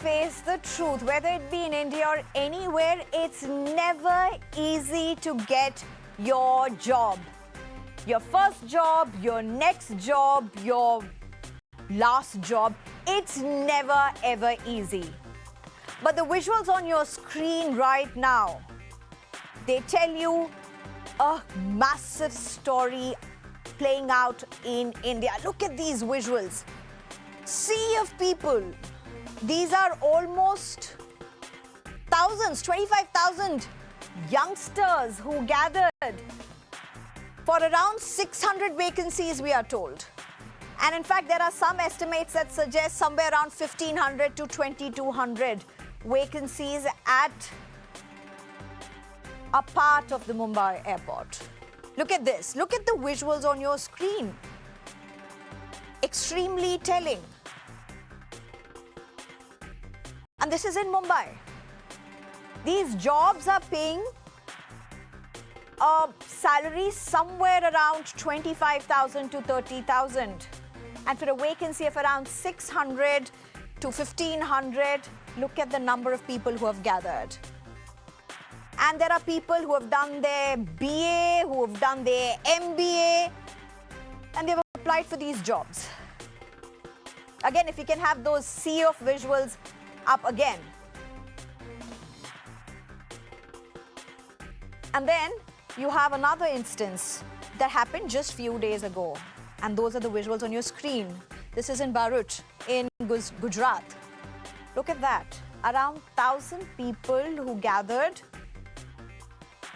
face the truth, whether it be in India or anywhere, it's never easy to get your job. Your first job, your next job, your last job, it's never ever easy. But the visuals on your screen right now, they tell you a massive story playing out in India. Look at these visuals. Sea of people. These are almost thousands, 25,000 youngsters who gathered for around 600 vacancies, we are told. And in fact, there are some estimates that suggest somewhere around 1,500 to 2,200 vacancies at a part of the Mumbai airport. Look at this. Look at the visuals on your screen. Extremely telling. And this is in Mumbai. These jobs are paying a salary somewhere around 25,000 to 30,000. And for a vacancy of around 600 to 1,500, look at the number of people who have gathered. And there are people who have done their BA, who have done their MBA, and they've applied for these jobs. Again, if you can have those sea of visuals up again. And then you have another instance that happened just few days ago. And those are the visuals on your screen. This is in Bharuch, in Gujarat. Look at that. Around 1,000 people who gathered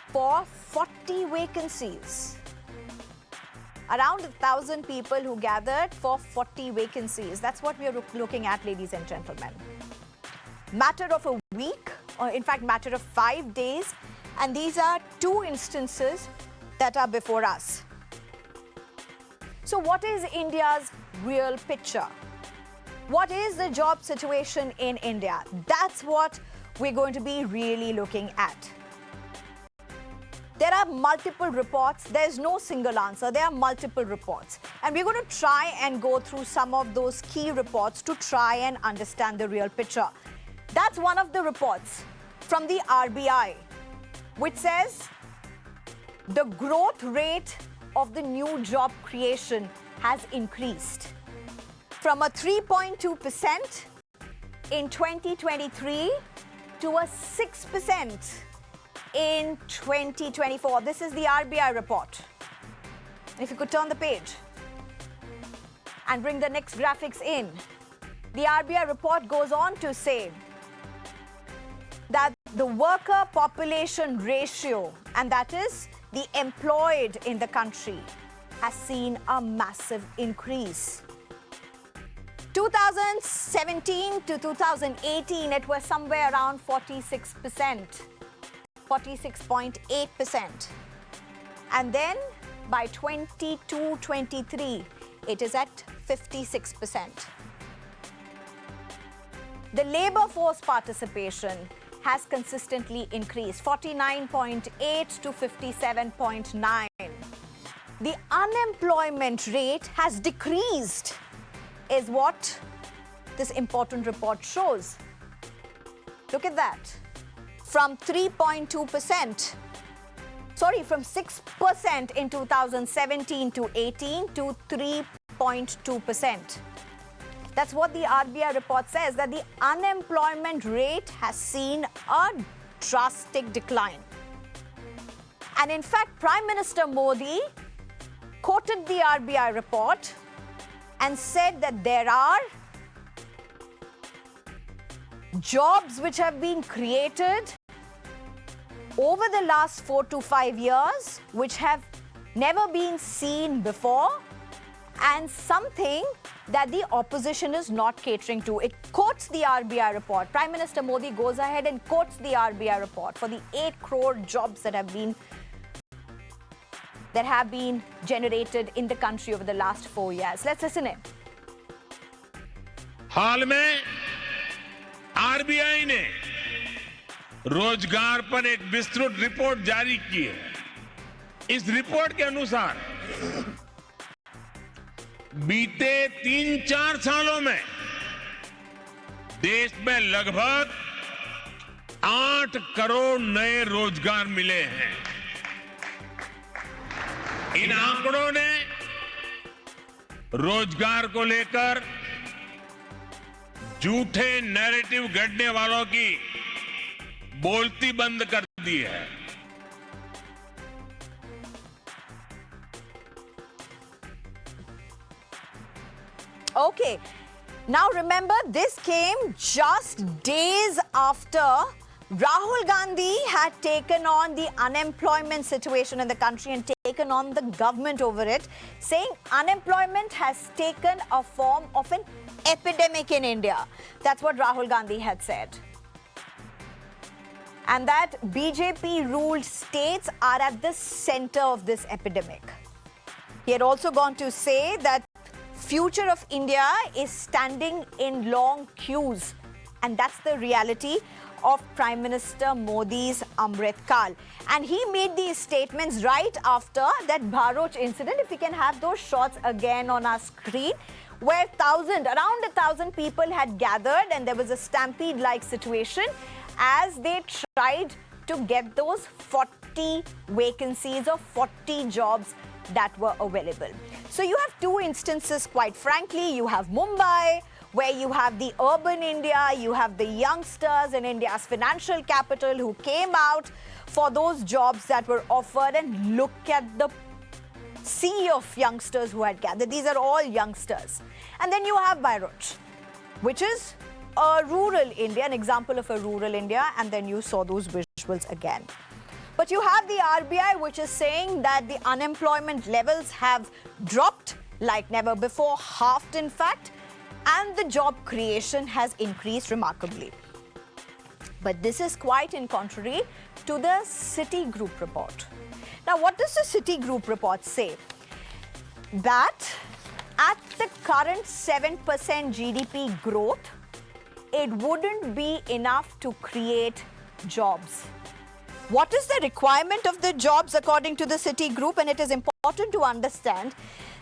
for 40 vacancies. Around 1,000 people who gathered for 40 vacancies. That's what we are looking at, ladies and gentlemen. Matter of a week, or in fact, matter of 5 days. And these are two instances that are before us. So what is India's real picture? What is the job situation in India? That's what we're going to be really looking at. There are multiple reports. There's no single answer. There are multiple reports. And we're going to try and go through some of those key reports to try and understand the real picture. That's one of the reports from the RBI, which says the growth rate of the new job creation has increased from a 3.2% in 2023 to a 6% in 2024. This is the RBI report. If you could turn the page and bring the next graphics in. The RBI report goes on to say that the worker population ratio, and that is the employed in the country, has seen a massive increase. 2017 to 2018, it was somewhere around 46%, 46.8%. And then by 22-23, it is at 56%. The labor force participation has consistently increased, 49.8 to 57.9. The unemployment rate has decreased, is what this important report shows. Look at that. From 3.2%, from 6% in 2017 to 18 to 3.2%. That's what the RBI report says, that the unemployment rate has seen a drastic decline. And in fact, Prime Minister Modi quoted the RBI report and said that there are jobs which have been created over the last 4 to 5 years, which have never been seen before, and something that the opposition is not catering to. It quotes the RBI report. Prime Minister Modi goes ahead and quotes the RBI report for the 8 crore jobs that have been generated in the country over the last 4 years. Let's listen in. हाल में RBI ने रोजगार पर एक विस्तृत report जारी की है। इस रिपोर्ट के अनुसार बीते 3-4 सालों में देश में लगभग 8 करोड़ नए रोजगार मिले हैं। इन आंकड़ों ने रोजगार को लेकर झूठे नैरेटिव गढ़ने वालों की बोलती बंद कर दी है। Okay, now remember this came just days after Rahul Gandhi had taken on the unemployment situation in the country and taken on the government over it, saying unemployment has taken a form of an epidemic in India. That's what Rahul Gandhi had said. And that BJP-ruled states are at the center of this epidemic. He had also gone to say that future of India is standing in long queues, and that's the reality of Prime Minister Modi's Amrit Kal. And he made these statements right after that Bharuch incident. If we can have those shots again on our screen, where around 1,000 people had gathered and there was a stampede-like situation as they tried to get those 40 vacancies or 40 jobs that were available. So you have two instances, quite frankly. You have Mumbai, where you have the urban India, you have the youngsters in India's financial capital who came out for those jobs that were offered, and look at the sea of youngsters who had gathered. These are all youngsters. And then you have Bharuch, which is a rural India, an example of a rural India, and then you saw those visuals again. But you have the RBI, which is saying that the unemployment levels have dropped like never before, halved in fact, and the job creation has increased remarkably. But this is quite in contrary to the Citigroup report. Now, what does the Citigroup report say? That at the current 7% GDP growth, it wouldn't be enough to create jobs. What is the requirement of the jobs according to the Citigroup? And it is important to understand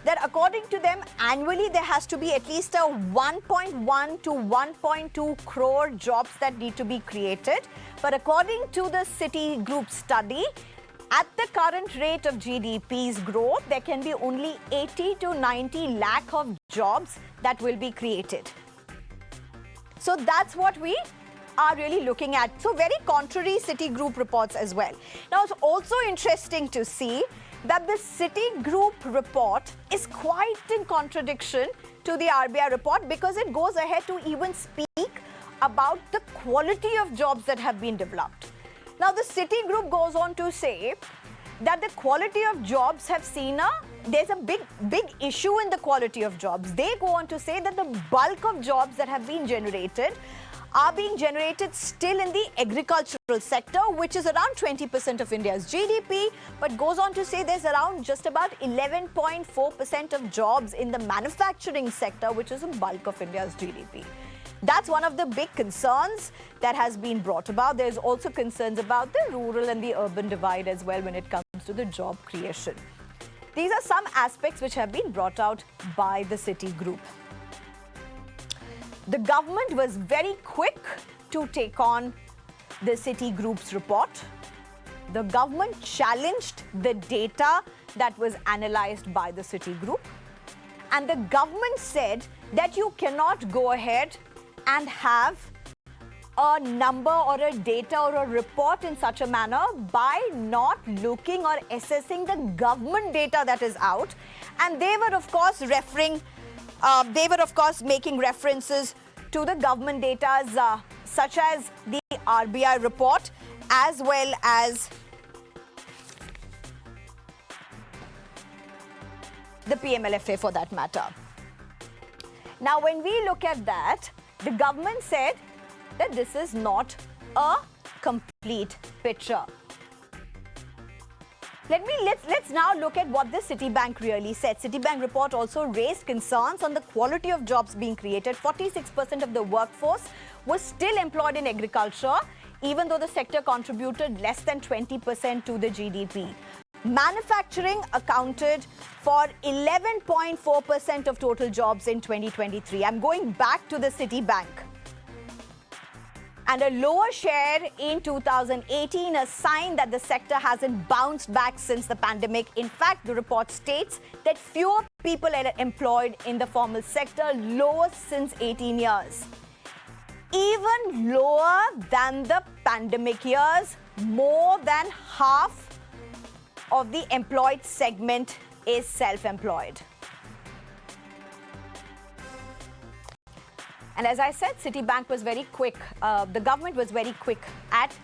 that according to them, annually there has to be at least a 1.1 to 1.2 crore jobs that need to be created. But according to the Citigroup study, at the current rate of GDP's growth, there can be only 80 to 90 lakh of jobs that will be created. So that's what we are really looking at. So very contrary Citigroup reports as well. Now, it's also interesting to see that the Citigroup report is quite in contradiction to the RBI report, because it goes ahead to even speak about the quality of jobs that have been developed. Now, the Citigroup goes on to say that the quality of jobs have seen there's a big issue in the quality of jobs. They go on to say that the bulk of jobs that have been generated are being generated still in the agricultural sector, which is around 20% of India's GDP, but goes on to say there's around just about 11.4% of jobs in the manufacturing sector, which is a bulk of India's GDP. That's one of the big concerns that has been brought about. There's also concerns about the rural and the urban divide as well when it comes to the job creation. These are some aspects which have been brought out by the Citigroup. The government was very quick to take on the Citigroup's report. The government challenged the data that was analyzed by the Citigroup. And the government said that you cannot go ahead and have a number or a data or a report in such a manner by not looking or assessing the government data that is out. And they were, of course, making references to the government data such as the RBI report, as well as the PMLFA for that matter. Now, when we look at that, the government said that this is not a complete picture. Let's now look at what the Citibank really said. Citibank report also raised concerns on the quality of jobs being created. 46% of the workforce was still employed in agriculture, even though the sector contributed less than 20% to the GDP. Manufacturing accounted for 11.4% of total jobs in 2023. I'm going back to the Citibank. And a lower share in 2018, a sign that the sector hasn't bounced back since the pandemic. In fact, the report states that fewer people are employed in the formal sector, lowest since 18 years. Even lower than the pandemic years, more than half of the employed segment is self-employed. And as I said, Citibank was very quick. The government was very quick at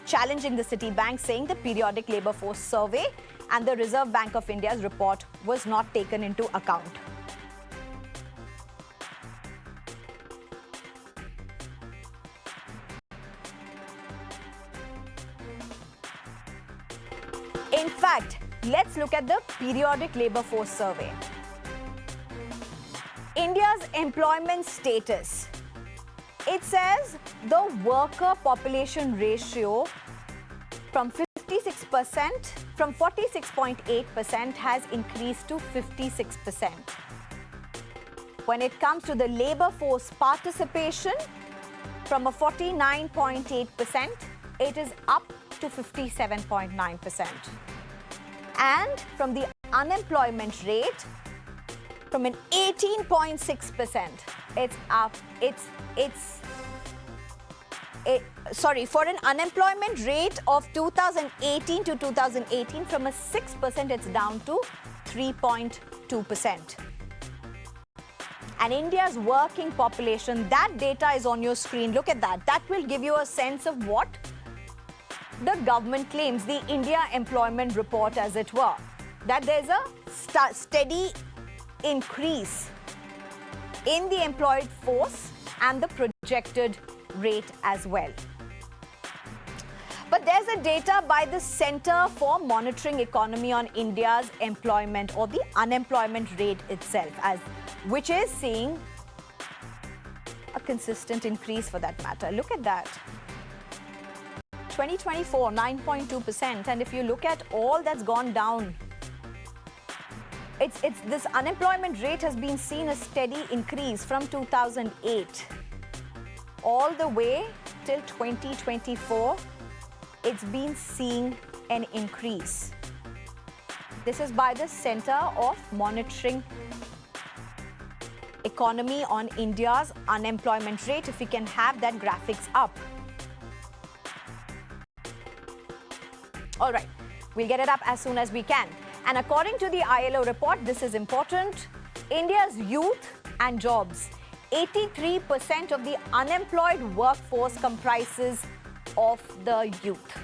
challenging the Citibank, saying the periodic labour force survey and the Reserve Bank of India's report was not taken into account. In fact, let's look at the periodic labour force survey. India's employment status. It says the worker population ratio from 46.8% has increased to 56%. When it comes to the labour force participation, from a 49.8%, it is up to 57.9%. And from the unemployment rate, from an 18.6%, it's up. For an unemployment rate of 2018 to 2018, from a 6%, it's down to 3.2%. And India's working population, that data is on your screen. Look at that. That will give you a sense of what the government claims, the India Employment Report, as it were, that there's a steady increase in the employed force and the projected rate as well. But there's a data by the Center for Monitoring Economy on India's employment, or the unemployment rate itself, which is seeing a consistent increase for that matter. Look at that. 2024, 9.2%. And if you look at all that's gone down, it's this unemployment rate has been seen a steady increase from 2008 all the way till 2024. It's been seeing an increase. This is by the Center of Monitoring Economy on India's unemployment rate. If we can have that graphics up. All right, we'll get it up as soon as we can. And according to the ILO report, this is important, India's youth and jobs. 83% of the unemployed workforce comprises of the youth.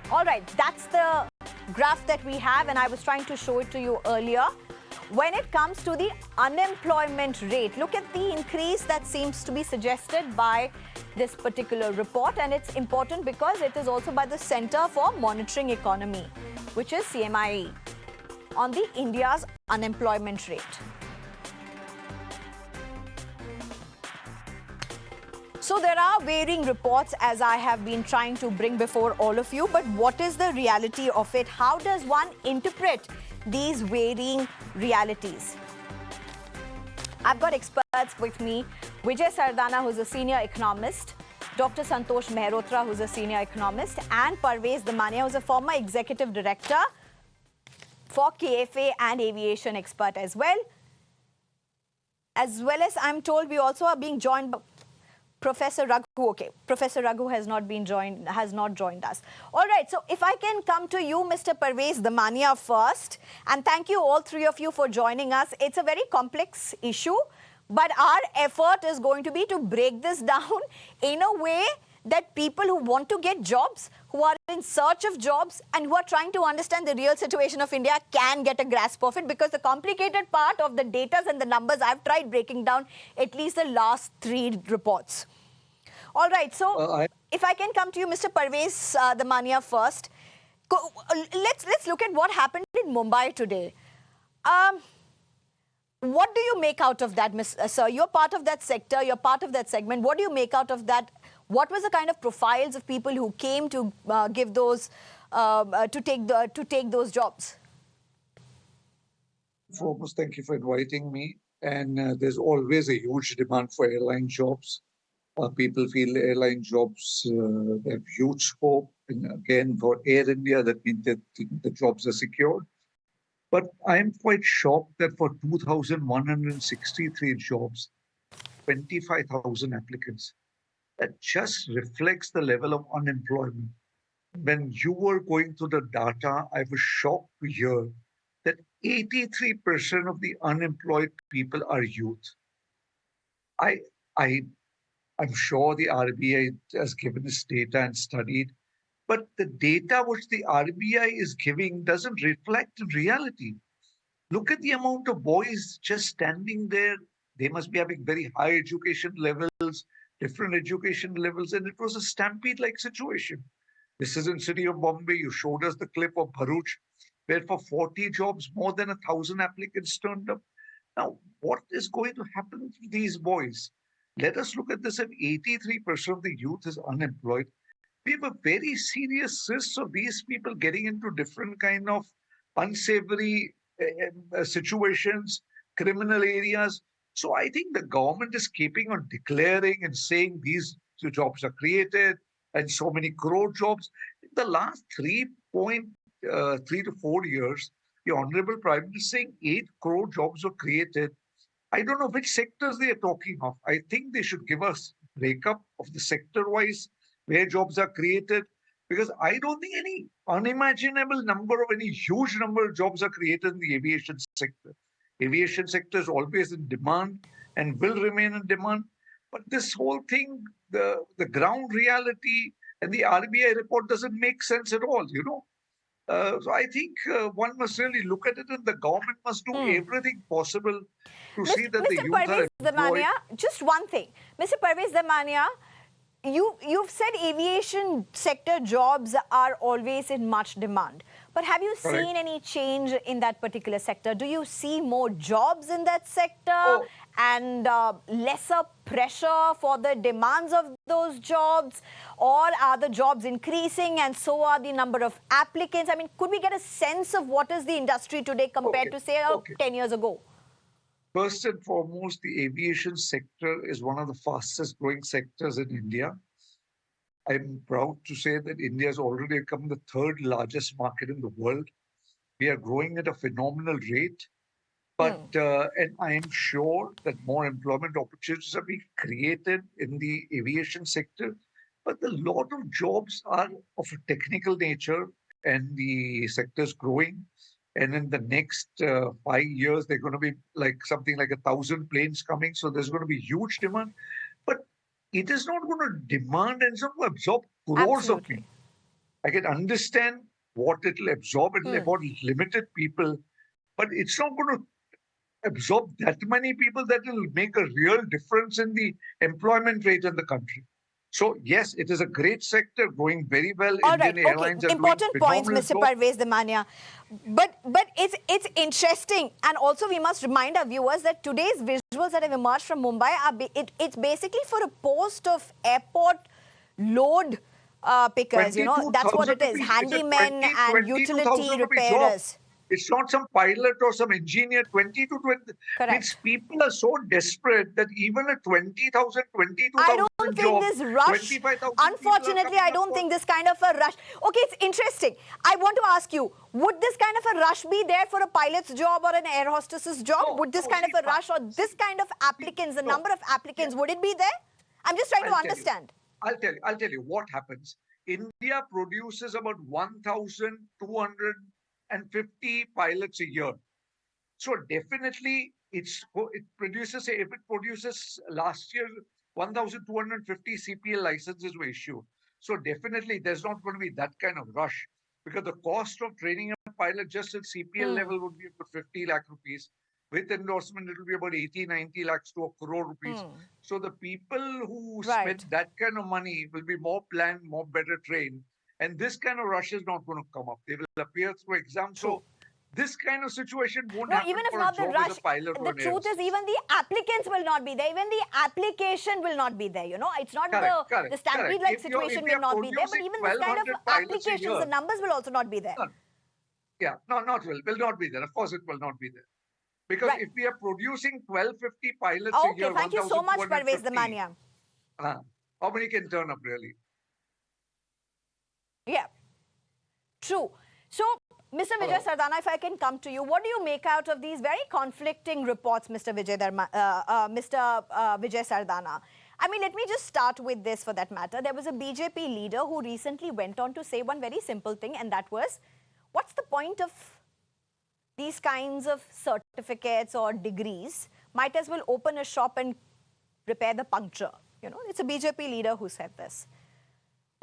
All right, that's the graph that we have, and I was trying to show it to you earlier. When it comes to the unemployment rate, look at the increase that seems to be suggested by this particular report, and it's important because it is also by the Center for Monitoring Economy, which is CMIE, on the India's unemployment rate. So there are varying reports, as I have been trying to bring before all of you, but what is the reality of it? How does one interpret these varying realities? I've got experts with me, Vijay Sardana, who's a senior economist, Dr. Santosh Mehrotra, who's a senior economist, and Parvez Damania, who's a former executive director for KFA and Aviation expert as well. As well as I'm told we also are being joined by Professor Raghu. Okay, Professor Raghu has not joined us. All right, so if I can come to you, Mr. Parvez Damania, first, and thank you all three of you for joining us. It's a very complex issue, but our effort is going to be to break this down in a way that people who want to get jobs, who are in search of jobs, and who are trying to understand the real situation of India can get a grasp of it, because the complicated part of the data and the numbers, I've tried breaking down at least the last three reports. All right, so if I can come to you, Mr. Parvez Damania, first. Let's look at what happened in Mumbai today. What do you make out of that, sir? You're part of that sector, you're part of that segment. What do you make out of that? What was the kind of profiles of people who came to give those, to take those jobs? Foremost, thank you for inviting me. And there's always a huge demand for airline jobs. People feel airline jobs have huge scope. And again, for Air India, that means that the jobs are secured. But I'm quite shocked that for 2,163 jobs, 25,000 applicants. That just reflects the level of unemployment. When you were going through the data, I was shocked to hear that 83% of the unemployed people are youth. I, I, I'm sure the RBI has given this data and studied, but the data which the RBI is giving doesn't reflect in reality. Look at the amount of boys just standing there. They must be having very high education levels, different education levels, and it was a stampede-like situation. This is in city of Bombay. You showed us the clip of Bharuch, where for 40 jobs, more than 1,000 applicants turned up. Now, what is going to happen to these boys? Let us look at this. If 83% of the youth is unemployed, we have a very serious risk of these people getting into different kind of unsavory situations, criminal areas. So I think the government is keeping on declaring and saying these jobs are created and so many crore jobs. In the last 3.3 to 4 years, the Honorable Prime Minister is saying 8 crore jobs were created. I don't know which sectors they are talking of. I think they should give us breakup of the sector-wise where jobs are created, because I don't think any unimaginable number of any huge number of jobs are created in the aviation sector. Aviation sector is always in demand and will remain in demand. But this whole thing, the ground reality and the RBI report doesn't make sense at all, you know. So I think one must really look at it, and the government must do everything possible to see that the Mr. youth are Parvez employed. Damania, just one thing. Mr. Parvez Damania, you've said aviation sector jobs are always in much demand. But have you Correct. seen any change in that particular sector? Do you see more jobs in that sector Oh, and lesser pressure for the demands of those jobs? Or are the jobs increasing and so are the number of applicants? I mean, could we get a sense of what is the industry today compared okay. to, say, Okay. 10 years ago? First and foremost, the aviation sector is one of the fastest growing sectors in India. I'm proud to say that India has already become the third largest market in the world. We are growing at a phenomenal rate, but and I am sure that more employment opportunities are being created in the aviation sector. But a lot of jobs are of a technical nature, and the sector is growing. And in the next 5 years, they're going to be like something like 1,000 planes coming. So there's going to be huge demand. But it is not going to demand and it's not going to absorb crores of Absolutely. people. I can understand what it will absorb. It will absorb limited people, but it's not going to absorb that many people that will make a real difference in the employment rate in the country. So yes, it is a great sector, growing very well. All Indian right. Okay. Airlines are doing Important points, phenomenal Mr. job. Parvez Damania. But it's interesting, and also we must remind our viewers that today's visuals that have emerged from Mumbai are it's basically for a post of airport load pickers. You know, that's what 22,000 it is. rupees. It's a Handymen and utility 22,000 rupee job. repairers. It's not some pilot or some engineer. 20 to 20 means Correct. people are so desperate that even a 20,000, I 22,000 don't think job, this rush, 25,000 people are unfortunately, coming I up don't for. think this kind of a rush. Okay, it's interesting. I want to ask you, would this kind of a rush be there for a pilot's job or an air hostess's job? No, Would this no, kind see, of a rush or this kind of applicants, the no. number of applicants, would it be there? I'm just trying to I'll tell you. understand. I'll tell you what happens. India produces about 1,250 pilots a year. So definitely it produces, if it produces last year, 1,250 CPL licenses were issued. So definitely there's not going to be that kind of rush, because the cost of training a pilot just at CPL level would be about 50 lakh rupees. With endorsement, it will be about 80, 90 lakhs to a crore rupees. So the people who spend Right. that kind of money will be more planned, more better trained. And this kind of rush is not going to come up. They will appear through exams. True. So this kind of situation won't No, happen even if for a not the job as rush, a pilot or the an air truth is hostess. even the applicants will not be there. Even the application will not be there. You know, it's not Correct, the correct, stampede-like correct. If situation you're will not be there, but producing even this kind of 1,200 pilots a applications, the year, numbers will also not be there. no, yeah, no, will not be there. Of course, it will not be there. Because Right. if we are producing 1,250 pilots a Okay, year, thank you so much, Parvez 1,250, Damania. How many can turn up really? Yeah, true. So, Mr. Vijay Hello. Sardana, if I can come to you, what do you make out of these very conflicting reports, Mr. Vijay Sardana? I mean, let me just start with this for that matter. There was a BJP leader who recently went on to say one very simple thing, and that was, what's the point of these kinds of certificates or degrees? Might as well open a shop and repair the puncture. You know, it's a BJP leader who said this.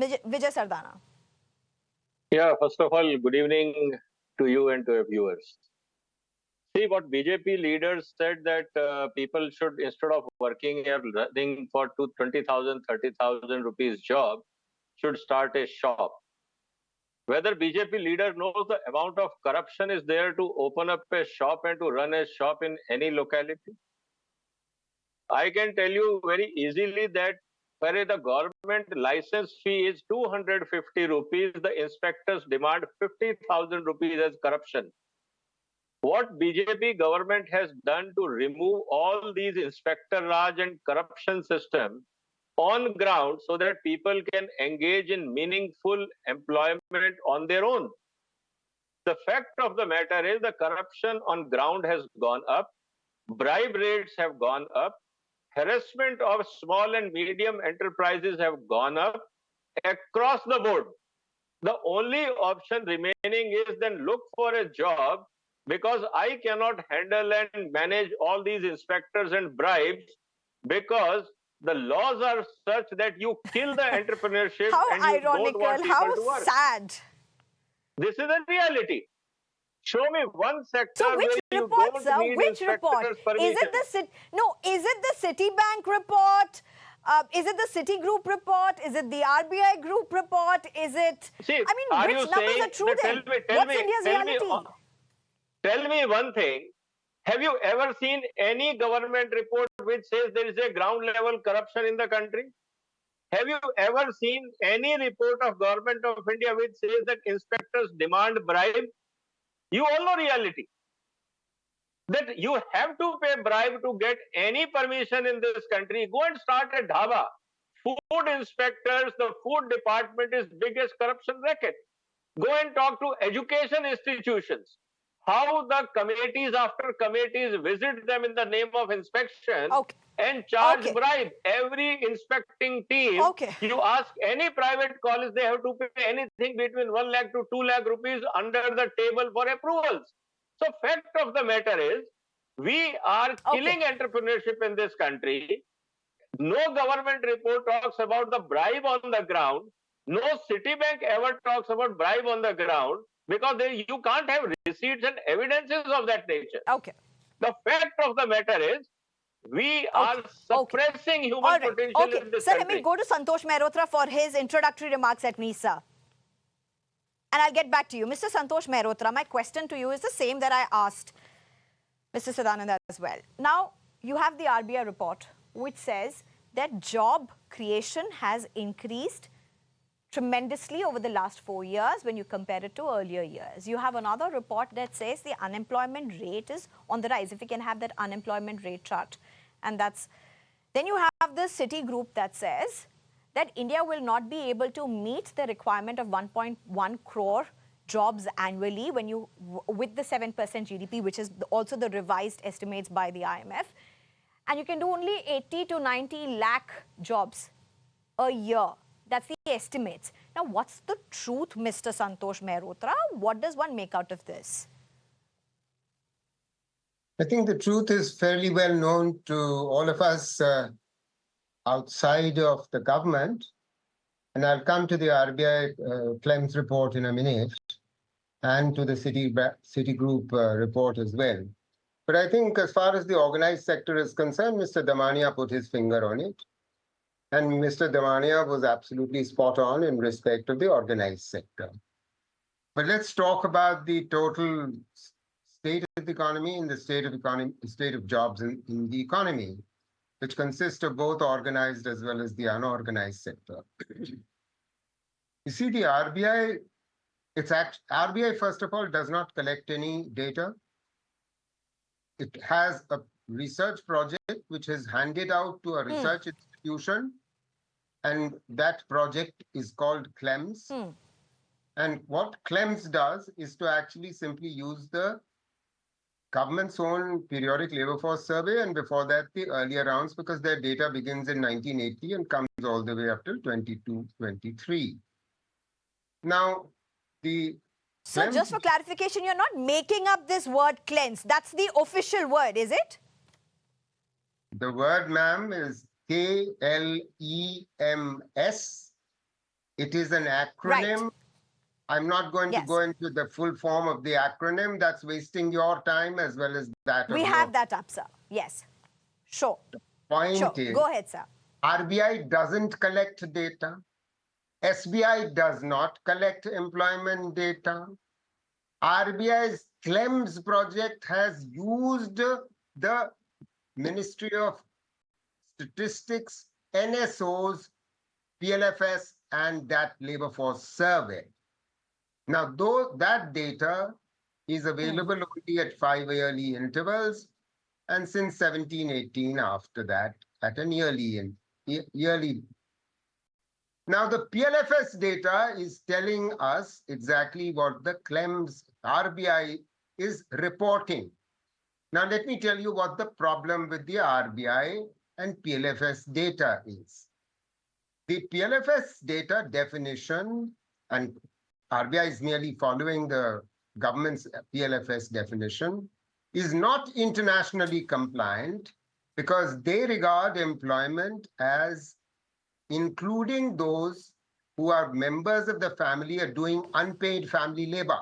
Vijay Sardana. Yeah, first of all, good evening to you and to your viewers. See, what BJP leaders said that people should, instead of working here, running for 20,000, 30,000 rupees job, should start a shop. Whether BJP leader knows the amount of corruption is there to open up a shop and to run a shop in any locality? I can tell you very easily that where the government license fee is 250 rupees, the inspectors demand 50,000 rupees as corruption. What BJP government has done to remove all these inspector Raj and corruption system on ground so that people can engage in meaningful employment on their own. The fact of the matter is the corruption on ground has gone up, bribe rates have gone up, harassment of small and medium enterprises have gone up across the board. The only option remaining is then look for a job, because I cannot handle and manage all these inspectors and bribes, because the laws are such that you kill the entrepreneurship How and you don't ironical, want people how to work. sad. This is a reality. Show me one sector So which where you report, don't sir? need Which report? inspectors' Is permission. is it the Citibank report? Is it the Citigroup report? Is it the RBI group report? Is it? See, I mean, are which you numbers saying are true then? What's India's reality? tell me one thing. Have you ever seen any government report which says there is a ground level corruption in the country? Have you ever seen any report of government of India which says that inspectors demand bribe? You all know reality. That you have to pay bribe to get any permission in this country. Go and start a dhaba. Food inspectors, the food department is biggest corruption racket. Go and talk to education institutions. How the committees after committees visit them in the name of inspection and charge bribe. Every inspecting team, you ask any private college, they have to pay anything between 1 lakh to 2 lakh rupees under the table for approvals. So fact of the matter is, we are killing entrepreneurship in this country. No government report talks about the bribe on the ground. No Citibank ever talks about bribe on the ground, because you can't have receipts and evidences of that nature. The fact of the matter is, we are suppressing human potential in this Sir, country. let me go to Santosh Mehrotra for his introductory remarks at NISA. And I'll get back to you. Mr. Santosh Mehrotra, my question to you is the same that I asked Mr. Sadanand as well. Now, you have the RBI report, which says that job creation has increased tremendously over the last 4 years when you compare it to earlier years. You have another report that says the unemployment rate is on the rise. If we can have that unemployment rate chart. And that's... Then you have the Citigroup that says that India will not be able to meet the requirement of 1.1 crore jobs annually when you, with the 7% GDP, which is also the revised estimates by the IMF. And you can do only 80 to 90 lakh jobs a year. That's the estimates. Now, what's the truth, Mr. Santosh Mehrotra? What does one make out of this? I think the truth is fairly well known to all of us outside of the government. And I'll come to the RBI claims report in a minute and to the Citigroup report as well. But I think as far as the organized sector is concerned, Mr. Damania put his finger on it. And Mr. Damania was absolutely spot on in respect of the organized sector. But let's talk about the total state of the economy and the state of jobs in the economy, which consists of both organized as well as the unorganized sector. You see, the RBI, RBI, first of all, does not collect any data. It has a research project which is handed out to a research institution And that project is called CLEMS. And what CLEMS does is to actually simply use the government's own periodic labor force survey, and before that, the earlier rounds, because their data begins in 1980 and comes all the way up till 22-23. Now, the So just for clarification, you're not making up this word cleanse. That's the official word, is it? The word, ma'am, is KLEMS. It is an acronym. Right. I'm not going to Yes. go into the full form of the acronym. That's wasting your time as well as that We of have your that up, sir. Yes. Sure. point. Sure. Is, Go ahead, sir. RBI doesn't collect data. SBI does not collect employment data. RBI's CLEMS project has used the Ministry of Statistics, NSOs, PLFS, and that labor force survey. Now, though that data is available only at 5-yearly intervals, and since 17-18 after that at an yearly. Now, the PLFS data is telling us exactly what the CLEMS RBI is reporting. Now, let me tell you what the problem with the RBI and PLFS data is. The PLFS data definition, and RBI is merely following the government's PLFS definition, is not internationally compliant because they regard employment as including those who are members of the family are doing unpaid family labor.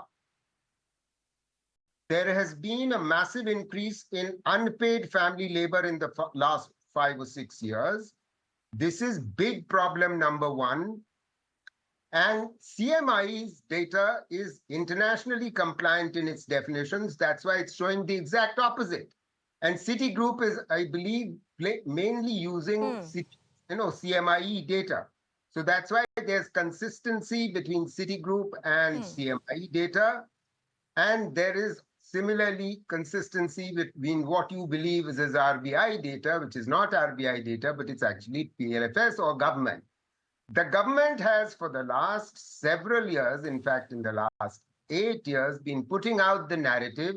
There has been a massive increase in unpaid family labor in the last 5 or 6 years. This is big problem number one. And CMI's data is internationally compliant in its definitions. That's why it's showing the exact opposite. And Citigroup is, I believe, mainly using CMIE data. So that's why there's consistency between Citigroup and CMIE data. And there is similarly consistency between what you believe is RBI data, which is not RBI data, but it's actually PLFS or government. The government has, for the last several years, in fact, in the last 8 years, been putting out the narrative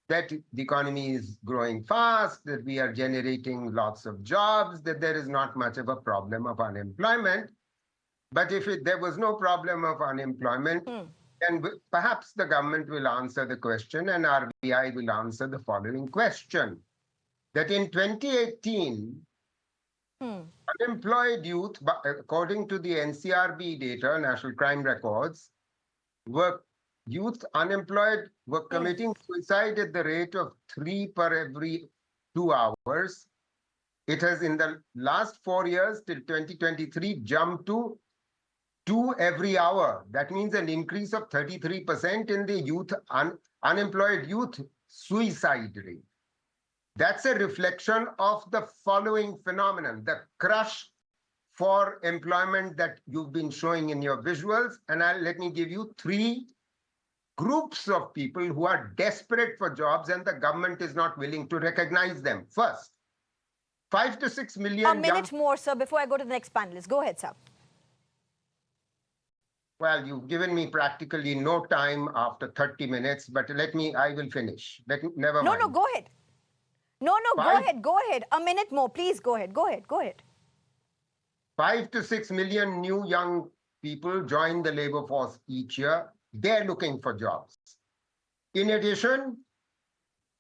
that the economy is growing fast, that we are generating lots of jobs, that there is not much of a problem of unemployment. But if there was no problem of unemployment, then perhaps the government will answer the question and RBI will answer the following question. That in 2018, unemployed youth, according to the NCRB data, National Crime Records, youth unemployed were committing suicide at the rate of 3 per every 2 hours. It has, in the last 4 years till 2023, jumped to 2 every hour. That means an increase of 33% in the youth unemployed youth suicide rate. That's a reflection of the following phenomenon, the crush for employment that you've been showing in your visuals. And let me give you 3 groups of people who are desperate for jobs and the government is not willing to recognize them. First, 5 to 6 million. A minute more, sir, before I go to the next panelist. Go ahead, sir. Well, you've given me practically no time after 30 minutes, but I will finish. Never mind. No, go ahead. No, go ahead. A minute more, please, go ahead. 5 to 6 million new young people join the labor force each year. They're looking for jobs. In addition,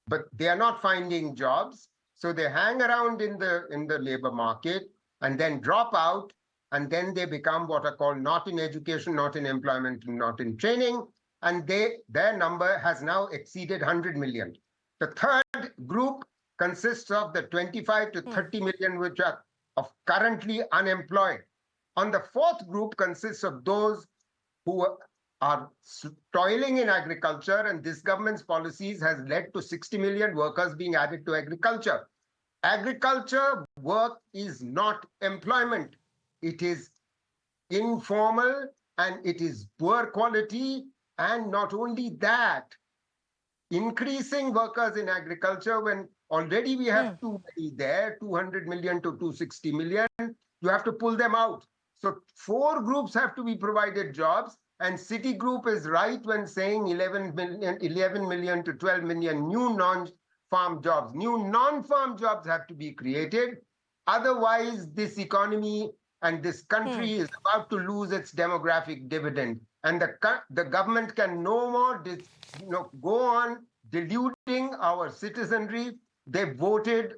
but they are not finding jobs, so they hang around in the labor market and then drop out, and then they become what are called not in education, not in employment, not in training, and their number has now exceeded 100 million. The third group consists of the 25 to 30 million which are currently unemployed. And the fourth group consists of those who are toiling in agriculture, and this government's policies has led to 60 million workers being added to agriculture. Agriculture work is not employment. It is informal and it is poor quality. And not only that, increasing workers in agriculture when already we have too many there, 200 million to 260 million. you have to pull them out. So 4 groups have to be provided jobs, and Citigroup is right when saying 11 million to 12 million new non-farm jobs. New non-farm jobs have to be created. Otherwise, this economy and this country is about to lose its demographic dividend. And the government can no more go on deluding our citizenry. They voted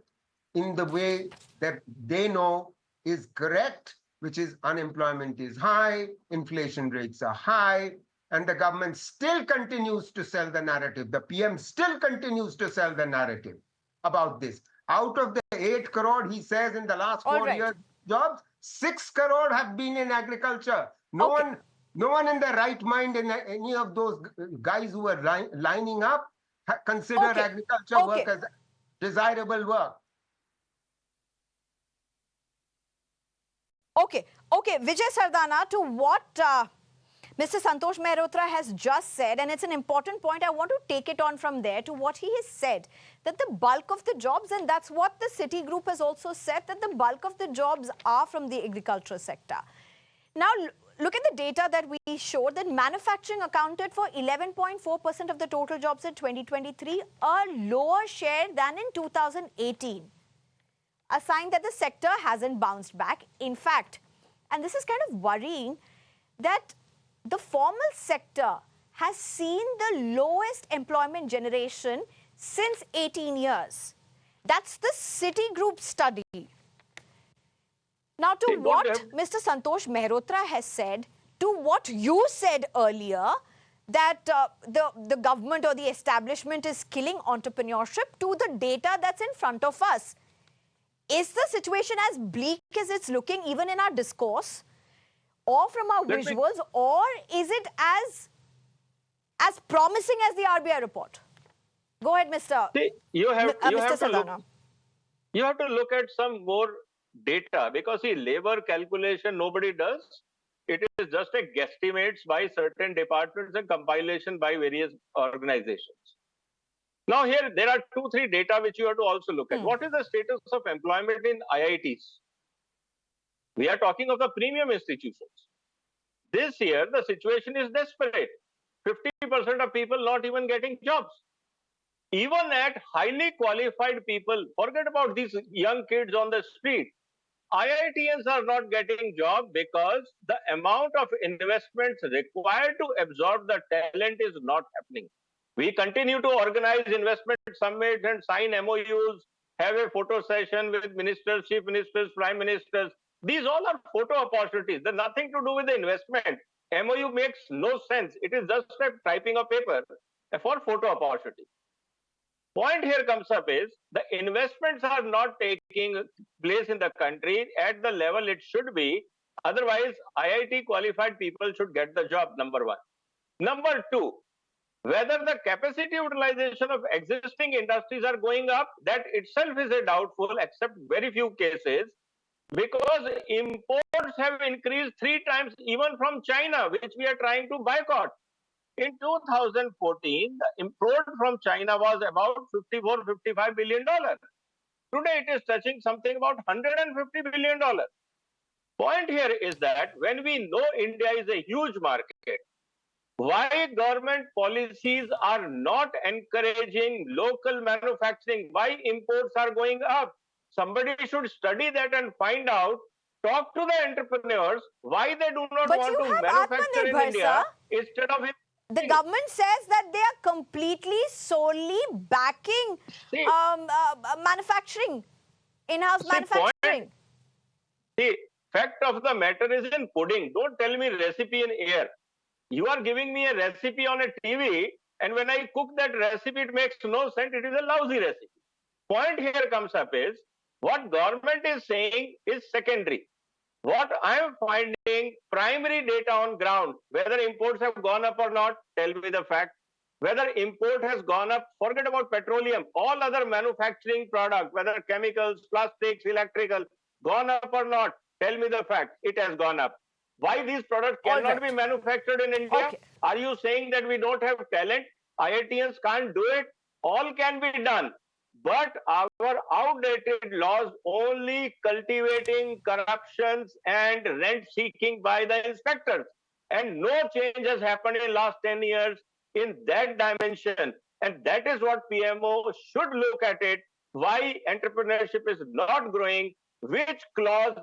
in the way that they know is correct, which is unemployment is high, inflation rates are high, and the government still continues to sell the narrative. The PM still continues to sell the narrative about this. Out of the 8 crore, he says, in the last 4 years jobs, 6 crore have been in agriculture. No one in their right mind, in any of those guys who are lining up, consider agriculture work as desirable work. Okay, Vijay Sardana, to what Mr. Santosh Mehrotra has just said, and it's an important point, I want to take it on from there to what he has said, that the bulk of the jobs, and that's what the Citigroup has also said, that the bulk of the jobs are from the agricultural sector. Now, look at the data that we showed, that manufacturing accounted for 11.4% of the total jobs in 2023, a lower share than in 2018. A sign that the sector hasn't bounced back. In fact, and this is kind of worrying, that the formal sector has seen the lowest employment generation since 18 years. That's the Citigroup study. Now, to what Mr. Santosh Mehrotra has said, to what you said earlier, that the government or the establishment is killing entrepreneurship, to the data that's in front of us, is the situation as bleak as it's looking even in our discourse, or from our visuals, or is it as promising as the RBI report? Go ahead, Mr. You have Sardana. You have to look at some more data, because see, labor calculation nobody does. It is just a guesstimates by certain departments and compilation by various organizations. Now here, there are 2-3 data which you have to also look at. What is the status of employment in IITs? We are talking of the premium institutions. This year, the situation is desperate. 50% of people not even getting jobs. Even at highly qualified people, forget about these young kids on the street. IITians are not getting jobs because the amount of investments required to absorb the talent is not happening. We continue to organize investment summits and sign MOUs, have a photo session with ministers, chief ministers, prime ministers. These all are photo opportunities. They're nothing to do with the investment. MOU makes no sense. It is just like typing a paper for photo opportunity. Point here comes up is the investments are not taking place in the country at the level it should be. Otherwise, IIT qualified people should get the job, number one. Number two, whether the capacity utilization of existing industries are going up, that itself is a doubtful, except very few cases, because imports have increased 3 times even from China, which we are trying to boycott. In 2014, the import from China was about $54–55 billion. Today, it is touching something about $150 billion. Point here is that when we know India is a huge market, why government policies are not encouraging local manufacturing? Why imports are going up? Somebody should study that and find out. Talk to the entrepreneurs why they do not want to manufacture in India instead of. The government says that they are completely, solely backing manufacturing, in-house manufacturing. See, fact of the matter is in pudding. Don't tell me recipe in air. You are giving me a recipe on a TV, and when I cook that recipe, it makes no sense. It is a lousy recipe. Point here comes up is, what government is saying is secondary. What I am finding, primary data on ground, whether imports have gone up or not, tell me the fact. Whether import has gone up, forget about petroleum, all other manufacturing products, whether chemicals, plastics, electrical, gone up or not, tell me the fact, it has gone up. Why these products cannot be manufactured in India? Okay. Are you saying that we don't have talent? IITians can't do it? All can be done. but our outdated laws only cultivating corruptions and rent seeking by the inspectors. And no change has happened in last 10 years in that dimension. And that is what PMO should look at it. Why entrepreneurship is not growing, which laws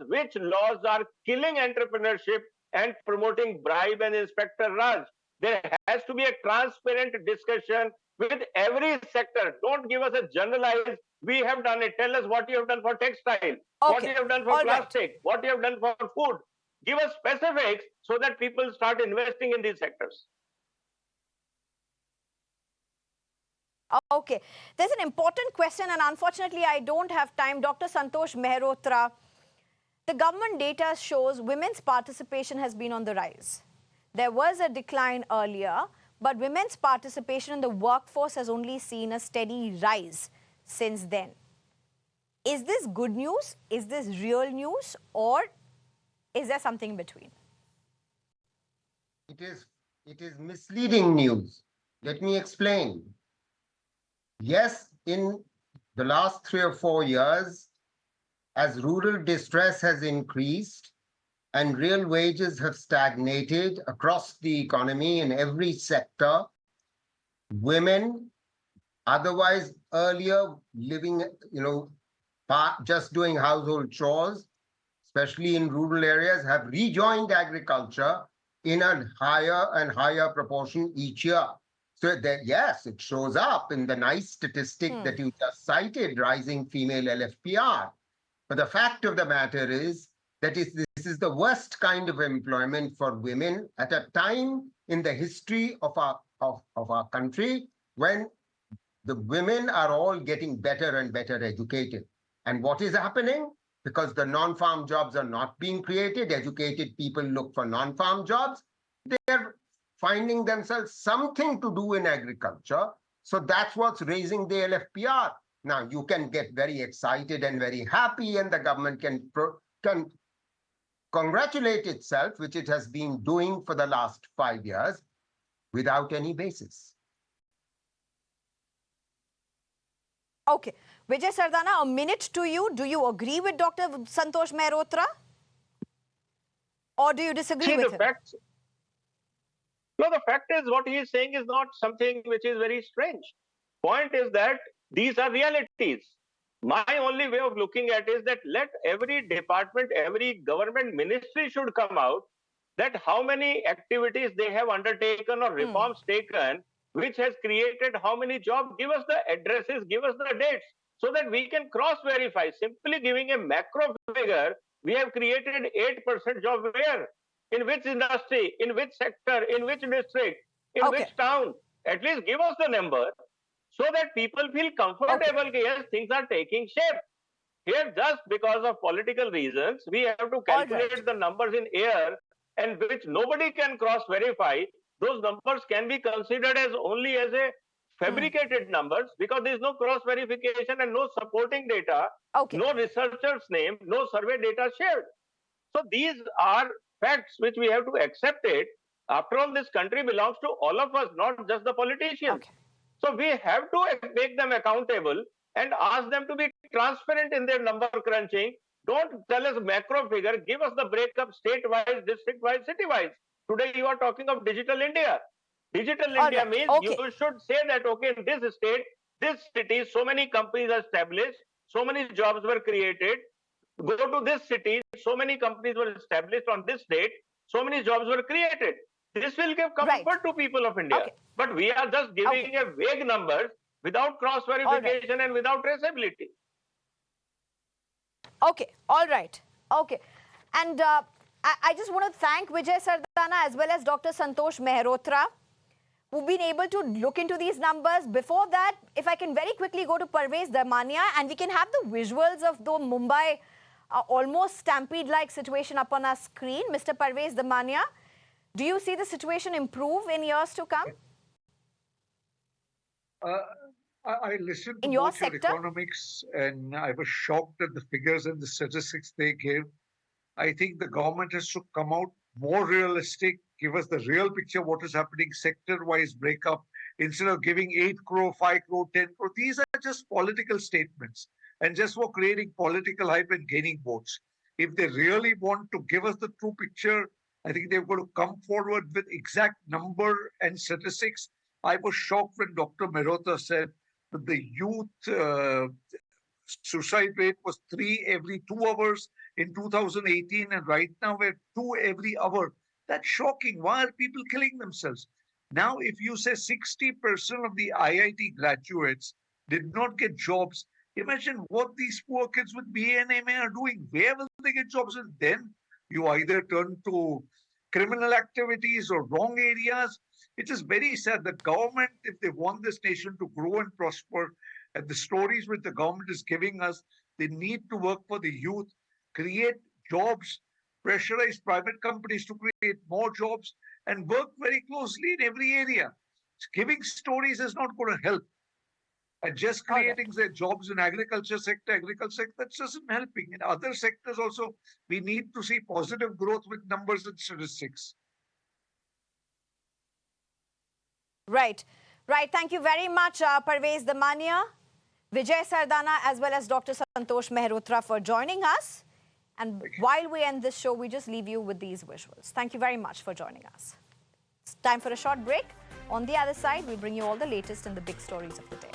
are killing entrepreneurship and promoting bribe and inspector Raj. There has to be a transparent discussion with every sector. Don't give us a generalized, we have done it. Tell us what you have done for textile, what you have done for plastic, what you have done for food. Give us specifics so that people start investing in these sectors. Okay. There's an important question, and unfortunately, I don't have time. Dr. Santosh Mehrotra, the government data shows women's participation has been on the rise. There was a decline earlier, but women's participation in the workforce has only seen a steady rise since then. Is this good news? Is this real news? Or is there something in between? It is misleading news. Let me explain. Yes, in the last 3 or 4 years, as rural distress has increased and real wages have stagnated across the economy in every sector, women, otherwise earlier living, just doing household chores, especially in rural areas, have rejoined agriculture in a higher and higher proportion each year. So that, yes, it shows up in the nice statistic that you just cited, rising female LFPR. But the fact of the matter is that this is the worst kind of employment for women at a time in the history of our country when the women are all getting better and better educated. And what is happening? Because the non-farm jobs are not being created, educated people look for non-farm jobs, they're finding themselves something to do in agriculture. So that's what's raising the LFPR. Now, you can get very excited and very happy, and the government can congratulate itself, which it has been doing for the last 5 years, without any basis. Okay. Vijay Sardana, a minute to you. Do you agree with Dr. Santosh Mehrotra? Or do you disagree with him? No, the fact is what he is saying is not something which is very strange. Point is that these are realities. My only way of looking at is that let every department, every government ministry should come out that how many activities they have undertaken or reforms taken, which has created how many jobs. Give us the addresses, give us the dates, so that we can cross-verify. Simply giving a macro figure, we have created 8% job where? In which industry, in which sector, in which district, in which town? At least give us the number so that people feel comfortable. Yes, things are taking shape. Here, just because of political reasons, we have to calculate the numbers in air, and which nobody can cross-verify. Those numbers can be considered as only as a fabricated numbers, because there is no cross-verification and no supporting data, no researcher's name, no survey data shared. So these are facts which we have to accept it. After all, this country belongs to all of us, not just the politicians. So we have to make them accountable and ask them to be transparent in their number crunching. Don't tell us macro figure, give us the breakup state-wise, district-wise, city-wise. Today you are talking of digital India. Digital India means you should say that, okay, in this state, this city, so many companies are established, so many jobs were created. Go to this city, so many companies were established on this date, so many jobs were created. This will give comfort to people of India. But we are just giving a vague numbers without cross-verification and without traceability. Okay, all right. Okay. And I just want to thank Vijay Sardana as well as Dr. Santosh Mehrotra, who've been able to look into these numbers. Before that, if I can very quickly go to Parvez Damania, and we can have the visuals of the Mumbai almost stampede-like situation up on our screen. Mr. Parvez Damania, do you see the situation improve in years to come? I listened to in your both your sector? economics, and I was shocked at the figures and the statistics they gave. I think the government has to come out more realistic, give us the real picture of what is happening, sector-wise breakup, instead of giving 8 crore, 5 crore, 10 crore. These are just political statements and just for creating political hype and gaining votes. If they really want to give us the true picture, I think they've got to come forward with exact number and statistics. I was shocked when Dr. Mehrotra said that the youth suicide rate was 3 every 2 hours in 2018, and right now we're 2 every hour. That's shocking. Why are people killing themselves? Now, if you say 60% of the IIT graduates did not get jobs, imagine what these poor kids with BA and MA are doing. Where will they get jobs? And then you either turn to criminal activities or wrong areas. It is very sad. The government, if they want this nation to grow and prosper, and the stories which the government is giving us, they need to work for the youth, create jobs, pressurize private companies to create more jobs, and work very closely in every area. Giving stories is not going to help. And just creating the jobs in agriculture sector, that doesn't helping. In other sectors also, we need to see positive growth with numbers and statistics. Right. Right. Thank you very much, Parvez Damania, Vijay Sardana, as well as Dr. Santosh Mehrotra for joining us. And while we end this show, we just leave you with these visuals. Thank you very much for joining us. It's time for a short break. On the other side, we bring you all the latest and the big stories of the day.